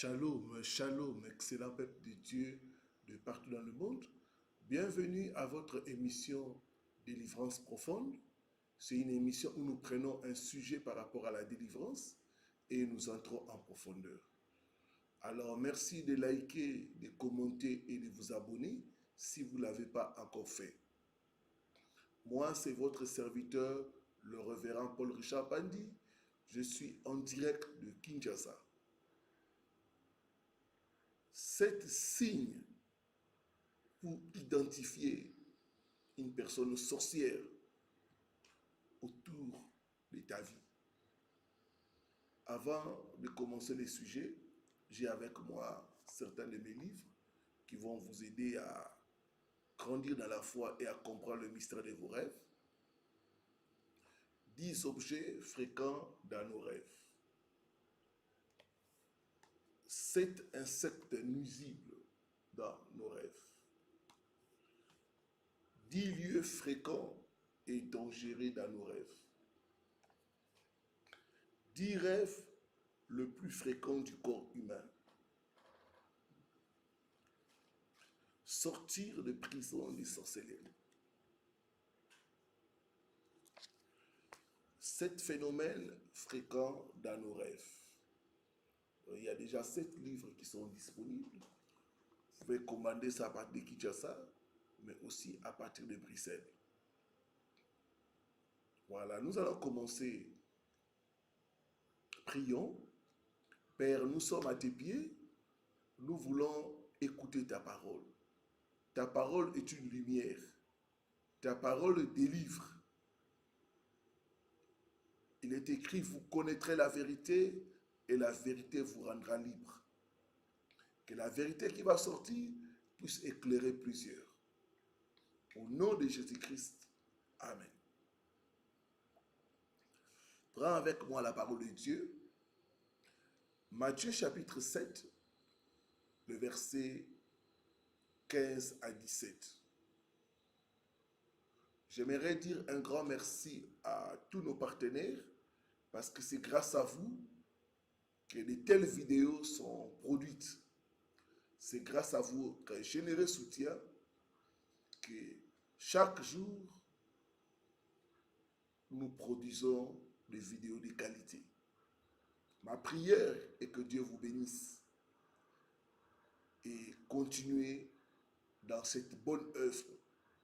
Shalom, shalom, excellent peuple de Dieu de partout dans le monde. Bienvenue à votre émission Délivrance profonde. C'est une émission où nous prenons un sujet par rapport à la délivrance et nous entrons en profondeur. Alors, merci de liker, de commenter et de vous abonner si vous ne l'avez pas encore fait. Moi, c'est votre serviteur, le révérend Paul-Richard Pandi. Je suis en direct de Kinshasa. 7 signes pour identifier une personne sorcière autour de ta vie. Avant de commencer les sujets, j'ai avec moi certains de mes livres qui vont vous aider à grandir dans la foi et à comprendre le mystère de vos rêves. 10 objets fréquents dans nos rêves. 7 insectes nuisibles dans nos rêves. 10 lieux fréquents et dangereux dans nos rêves. 10 rêves le plus fréquents du corps humain. Sortir de prison des sorcelleries. 7 phénomènes fréquents dans nos rêves. Il y a déjà 7 livres qui sont disponibles. Vous pouvez commander ça à partir de Kinshasa, mais aussi à partir de Bruxelles. Voilà, nous allons commencer. Prions. Père, nous sommes à tes pieds. Nous voulons écouter ta parole. Ta parole est une lumière. Ta parole délivre. Il est écrit, vous connaîtrez la vérité et la vérité vous rendra libre. Que la vérité qui va sortir puisse éclairer plusieurs. Au nom de Jésus-Christ, Amen. Prends avec moi la parole de Dieu. Matthieu chapitre 7, le verset 15 à 17. J'aimerais dire un grand merci à tous nos partenaires parce que c'est grâce à vous que de telles vidéos sont produites. C'est grâce à votre généreux soutien que chaque jour, nous produisons des vidéos de qualité. Ma prière est que Dieu vous bénisse et continuez dans cette bonne œuvre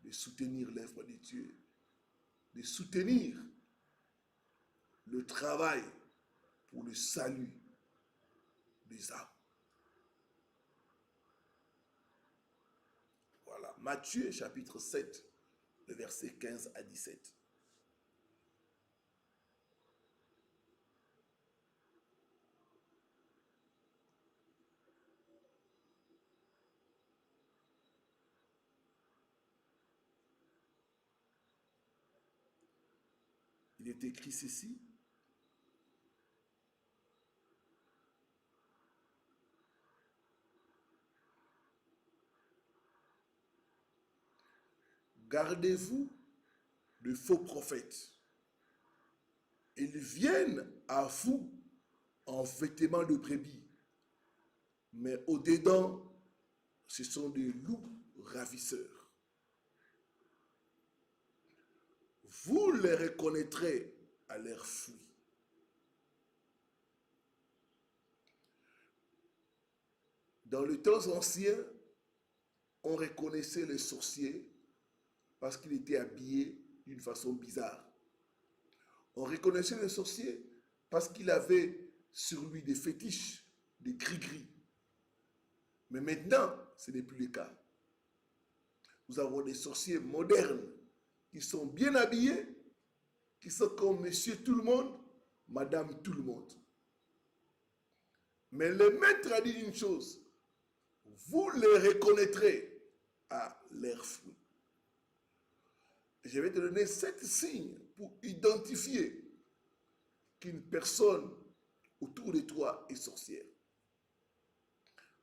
de soutenir l'œuvre de Dieu, de soutenir le travail pour le salut des âmes. Voilà, Matthieu chapitre 7, le verset 15 à 17. Il est écrit ceci. Gardez-vous de faux prophètes. Ils viennent à vous en vêtements de brebis, mais au-dedans, ce sont des loups ravisseurs. Vous les reconnaîtrez à leurs fruits. Dans le temps ancien, on reconnaissait les sorciers parce qu'il était habillé d'une façon bizarre. On reconnaissait les sorciers parce qu'il avait sur lui des fétiches, des gris-gris. Mais maintenant, ce n'est plus le cas. Nous avons des sorciers modernes qui sont bien habillés, qui sont comme monsieur tout le monde, madame tout le monde. Mais le maître a dit une chose, vous les reconnaîtrez à leurs fruits. Je vais te donner 7 signes pour identifier qu'une personne autour de toi est sorcière.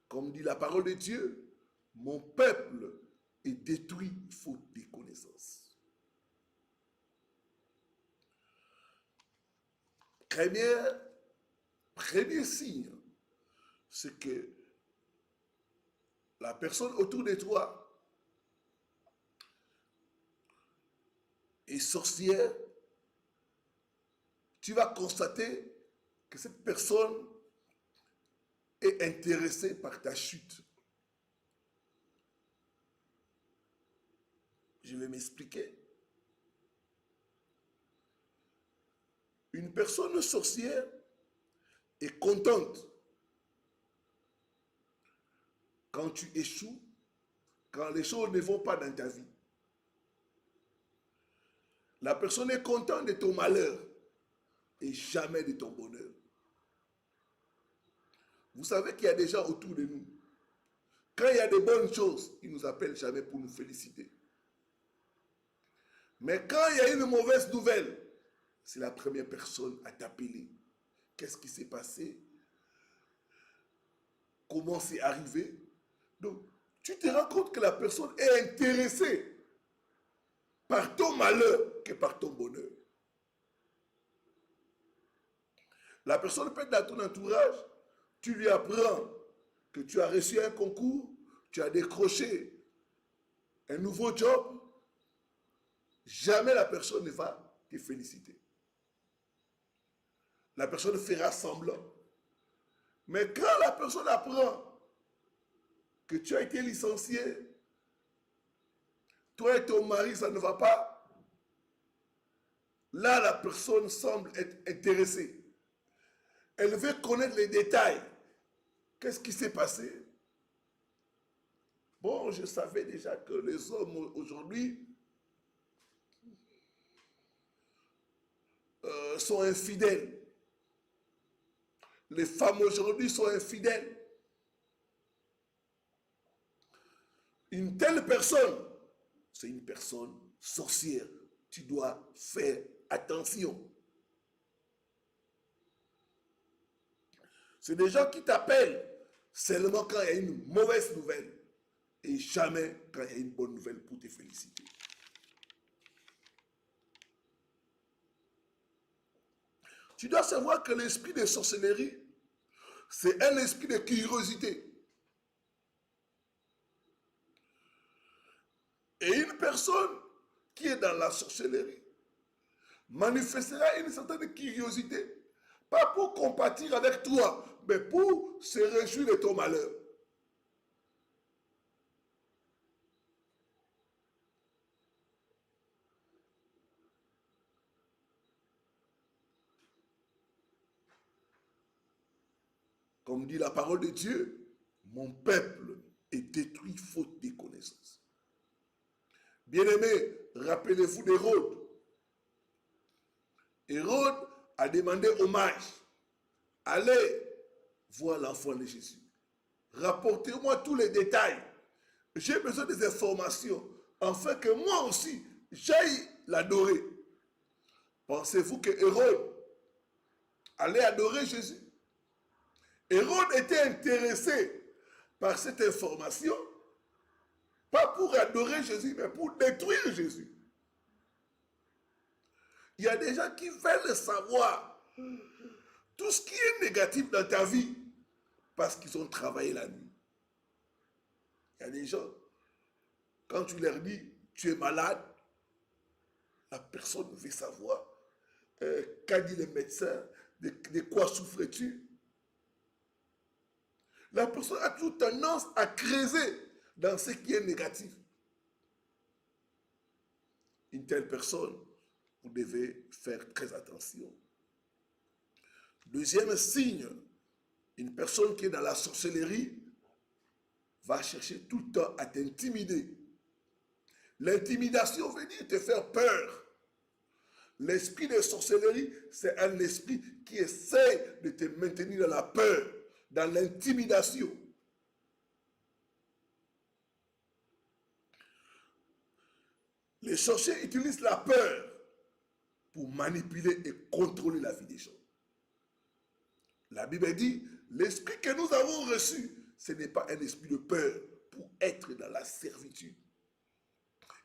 Comme dit la parole de Dieu, mon peuple est détruit faute de connaissances. Premier signe, c'est que la personne autour de toi est sorcière, tu vas constater que cette personne est intéressée par ta chute. Je vais m'expliquer. Une personne sorcière est contente quand tu échoues, quand les choses ne vont pas dans ta vie. La personne est contente de ton malheur et jamais de ton bonheur. Vous savez qu'il y a des gens autour de nous. Quand il y a de bonnes choses, ils ne nous appellent jamais pour nous féliciter. Mais quand il y a une mauvaise nouvelle, c'est la première personne à t'appeler. Qu'est-ce qui s'est passé? Comment c'est arrivé? Donc, tu te rends compte que la personne est intéressée par ton malheur que par ton bonheur. La personne peut être dans ton entourage, tu lui apprends que tu as reçu un concours, tu as décroché un nouveau job, jamais la personne ne va te féliciter. La personne fera semblant. Mais quand la personne apprend que tu as été licencié, toi et ton mari, ça ne va pas, là, la personne semble être intéressée. Elle veut connaître les détails. Qu'est-ce qui s'est passé? Bon, je savais déjà que les hommes aujourd'hui sont infidèles. Les femmes aujourd'hui sont infidèles. Une telle personne, c'est une personne sorcière. Tu dois faire attention. C'est des gens qui t'appellent seulement quand il y a une mauvaise nouvelle et jamais quand il y a une bonne nouvelle pour te féliciter. Tu dois savoir que l'esprit de sorcellerie, c'est un esprit de curiosité. Et une personne qui est dans la sorcellerie manifestera une certaine curiosité, pas pour compatir avec toi, mais pour se réjouir de ton malheur. Comme dit la parole de Dieu, mon peuple est détruit faute de connaissances. Bien-aimés, rappelez-vous d'Hérode. Hérode a demandé hommage. Allez voir l'enfant de Jésus. Rapportez-moi tous les détails. J'ai besoin des informations afin que moi aussi, j'aille l'adorer. Pensez-vous que Hérode allait adorer Jésus? Hérode était intéressé par cette information, pas pour adorer Jésus, mais pour détruire Jésus. Il y a des gens qui veulent savoir tout ce qui est négatif dans ta vie parce qu'ils ont travaillé la nuit. Il y a des gens, quand tu leur dis tu es malade, la personne veut savoir qu'a dit le médecin, de quoi souffres-tu. La personne a toujours tendance à creuser dans ce qui est négatif. Une telle personne, vous devez faire très attention. Deuxième signe, une personne qui est dans la sorcellerie va chercher tout le temps à t'intimider. L'intimidation veut dire te faire peur. L'esprit de sorcellerie, c'est un esprit qui essaie de te maintenir dans la peur, dans l'intimidation. Les sorciers utilisent la peur pour manipuler et contrôler la vie des gens. La Bible dit, l'esprit que nous avons reçu, ce n'est pas un esprit de peur pour être dans la servitude.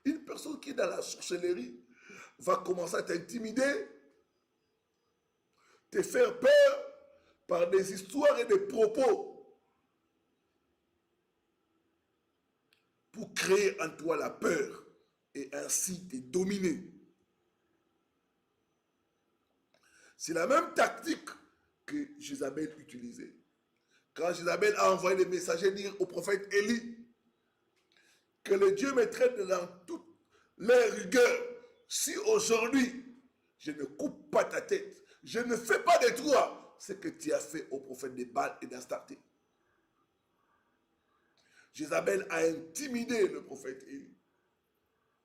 Une personne qui est dans la sorcellerie va commencer à t'intimider, te faire peur par des histoires et des propos pour créer en toi la peur et ainsi te dominer. C'est la même tactique que Jézabel utilisait. Quand Jézabel a envoyé des messagers dire au prophète Élie que le Dieu me traite dans toutes les rigueurs, si aujourd'hui je ne coupe pas ta tête, je ne fais pas de toi ce que tu as fait au prophète de Baal et d'Astarté. Jézabel a intimidé le prophète Élie.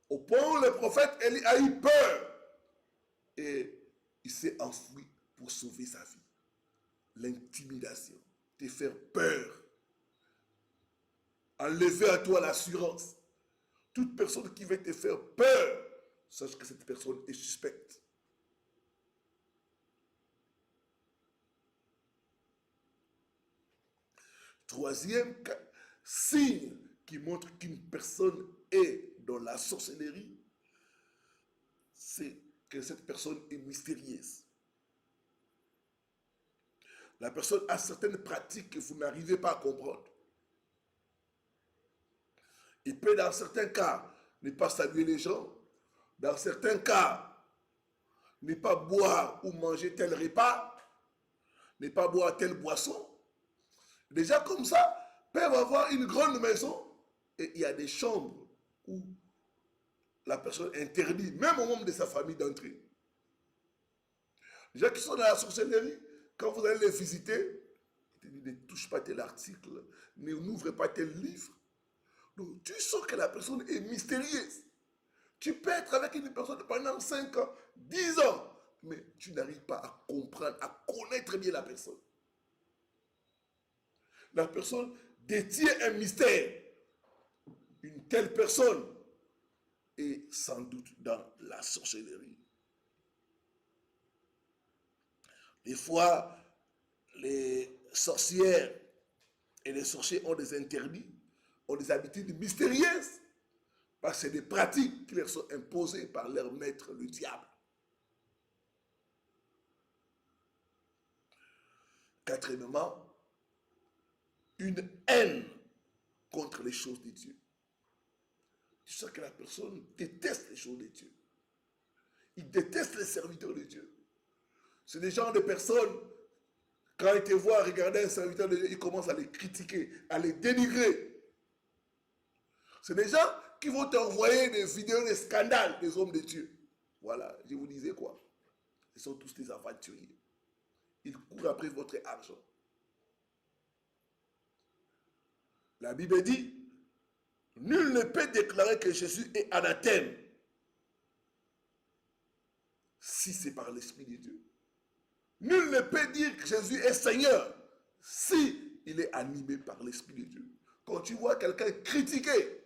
Au point où le prophète Élie a eu peur et il s'est enfoui pour sauver sa vie. L'intimidation, te faire peur, enlever à toi l'assurance. Toute personne qui veut te faire peur, sache que cette personne est suspecte. Troisième signe qui montre qu'une personne est dans la sorcellerie, c'est que cette personne est mystérieuse. La personne a certaines pratiques que vous n'arrivez pas à comprendre. Il peut, dans certains cas, ne pas saluer les gens. Dans certains cas, ne pas boire ou manger tel repas. Ne pas boire telle boisson. Déjà comme ça, peuvent avoir une grande maison et il y a des chambres où la personne interdit, même au membre de sa famille, d'entrer. Les gens qui sont dans la sorcellerie, quand vous allez les visiter, ils te disent ne touche pas tel article, n'ouvre pas tel livre. Donc tu sens que la personne est mystérieuse. Tu peux être avec une personne pendant 5 ans, 10 ans, mais tu n'arrives pas à comprendre, à connaître bien la personne. La personne détient un mystère. Une telle personne est sans doute dans la sorcellerie. Des fois, les sorcières et les sorciers ont des interdits, ont des habitudes mystérieuses, parce que c'est des pratiques qui leur sont imposées par leur maître, le diable. Quatrièmement, une haine contre les choses de Dieu. Tu sens que la personne déteste les choses de Dieu. Il déteste les serviteurs de Dieu. C'est des gens de personnes, quand ils te voient regarder un serviteur de Dieu, ils commencent à les critiquer, à les dénigrer. C'est des gens qui vont t'envoyer des vidéos de scandales des hommes de Dieu. Voilà, je vous disais quoi? Ils sont tous des aventuriers. Ils courent après votre argent. La Bible dit, nul ne peut déclarer que Jésus est anathème si c'est par l'Esprit de Dieu. Nul ne peut dire que Jésus est Seigneur si il est animé par l'Esprit de Dieu. Quand tu vois quelqu'un critiquer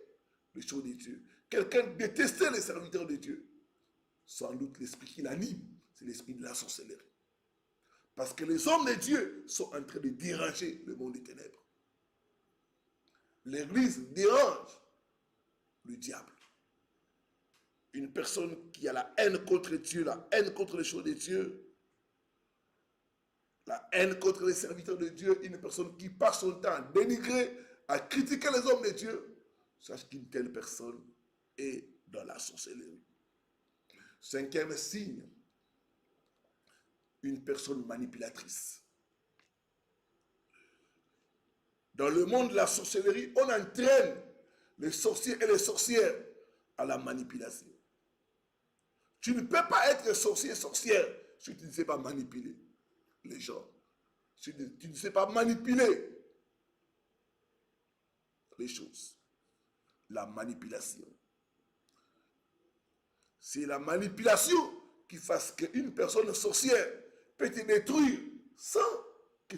les choses de Dieu, quelqu'un détester les serviteurs de Dieu, sans doute l'esprit qui l'anime, c'est l'esprit de la sorcellerie. Parce que les hommes de Dieu sont en train de déranger le monde des ténèbres. L'Église dérange le diable. Une personne qui a la haine contre Dieu, la haine contre les choses de Dieu, la haine contre les serviteurs de Dieu, une personne qui passe son temps à dénigrer, à critiquer les hommes de Dieu, sache qu'une telle personne est dans la sorcellerie. Cinquième signe, une personne manipulatrice. Dans le monde de la sorcellerie, on entraîne les sorciers et les sorcières à la manipulation. Tu ne peux pas être sorcier et sorcière si tu ne sais pas manipuler les gens. Si tu ne sais pas manipuler les choses. La manipulation. C'est la manipulation qui fasse qu'une personne sorcière peut te détruire sans que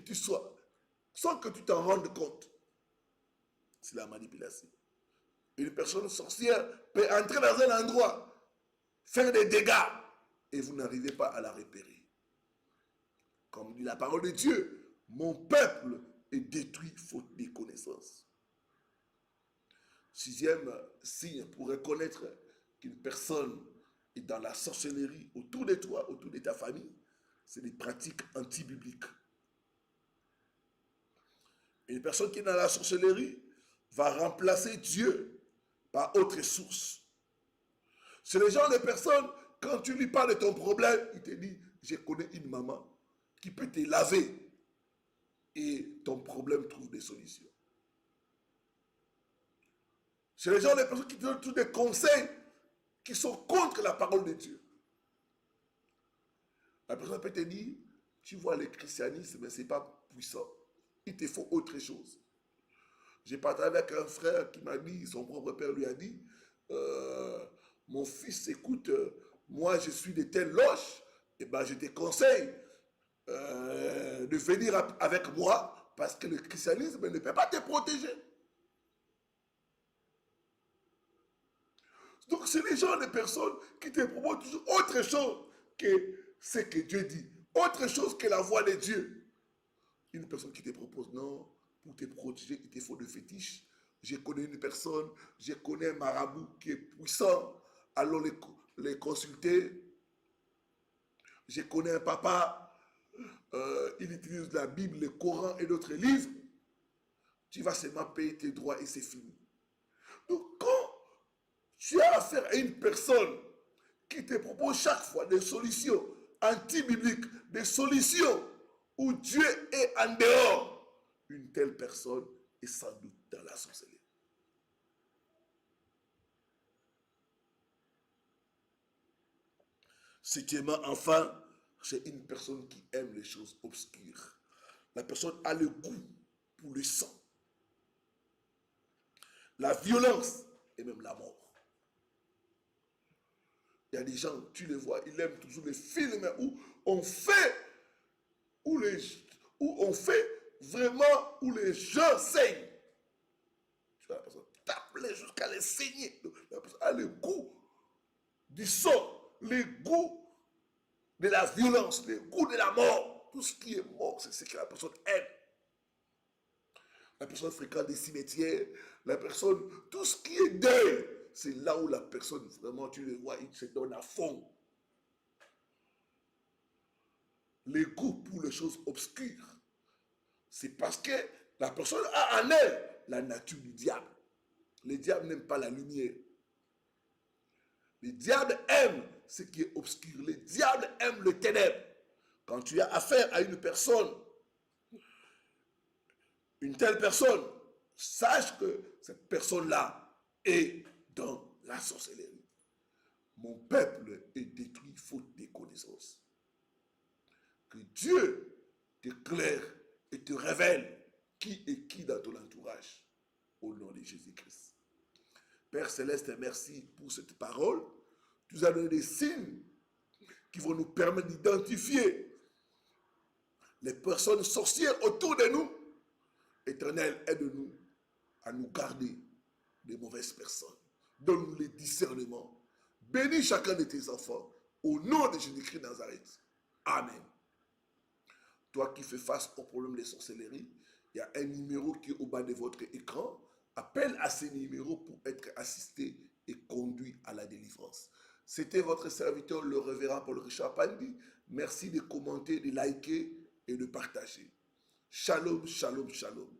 tu t'en rendes compte. C'est la manipulation. Une personne sorcière peut entrer dans un endroit, faire des dégâts, et vous n'arrivez pas à la repérer. Comme dit la parole de Dieu, mon peuple est détruit faute de connaissances. Sixième signe pour reconnaître qu'une personne est dans la sorcellerie autour de toi, autour de ta famille, c'est des pratiques anti-bibliques. Une personne qui est dans la sorcellerie va remplacer Dieu par autre source. C'est le genre de personnes, quand tu lui parles de ton problème, il te dit, je connais une maman qui peut te laver et ton problème trouve des solutions. C'est le genre de personnes qui te donnent tous des conseils qui sont contre la parole de Dieu. La personne peut te dire, tu vois le christianisme, mais ce n'est pas puissant. Il te faut autre chose. J'ai parlé avec un frère qui m'a dit, son propre père lui a dit, mon fils, écoute, moi je suis de telle loge, et ben je te conseille de venir avec moi parce que le christianisme ne peut pas te protéger. Donc c'est les gens, les personnes qui te proposent toujours autre chose que ce que Dieu dit, autre chose que la voix de Dieu. Une personne qui te propose, non, pour te protéger, il te faut de fétiches. Je connais une personne, je connais un marabout qui est puissant, allons les consulter. Je connais un papa, il utilise la Bible, le Coran et d'autres livres. Tu vas seulement payer tes droits et c'est fini. Donc quand tu as affaire à une personne qui te propose chaque fois des solutions anti-bibliques, des solutions où Dieu est en dehors, une telle personne est sans doute dans la sorcellerie. Septièmement, enfin, c'est une personne qui aime les choses obscures. La personne a le goût pour le sang, la violence et même la mort. Il y a des gens, tu les vois, ils aiment toujours les films où on fait, où on fait vraiment, où les gens saignent. Tu vois, la personne tape jusqu'à les saigner. La personne a le goût du sang, le goût de la violence, le goût de la mort. Tout ce qui est mort, c'est ce que la personne aime. La personne fréquente des cimetières, la personne, tout ce qui est deuil, c'est là où la personne, vraiment, tu le vois, il se donne à fond. Le goût pour les choses obscures, c'est parce que la personne a en elle la nature du diable. Le diable n'aime pas la lumière. Le diable aime ce qui est obscur. Le diable aime le ténèbre. Quand tu as affaire à une personne, une telle personne, sache que cette personne-là est dans la sorcellerie. Mon peuple est détruit faute de connaissances. Que Dieu t'éclaire et te révèle qui est qui dans ton entourage. Au nom de Jésus-Christ. Père Céleste, merci pour cette parole. Tu nous as donné des signes qui vont nous permettre d'identifier les personnes sorcières autour de nous. Éternel, aide-nous à nous garder des mauvaises personnes. Donne-nous les discernements. Bénis chacun de tes enfants. Au nom de Jésus-Christ de Nazareth. Amen. Toi qui fais face au problème des sorcelleries, il y a un numéro qui est au bas de votre écran. Appelle à ce numéro pour être assisté et conduit à la délivrance. C'était votre serviteur, le révérend Paul Richard Pandi. Merci de commenter, de liker et de partager. Shalom, shalom, shalom.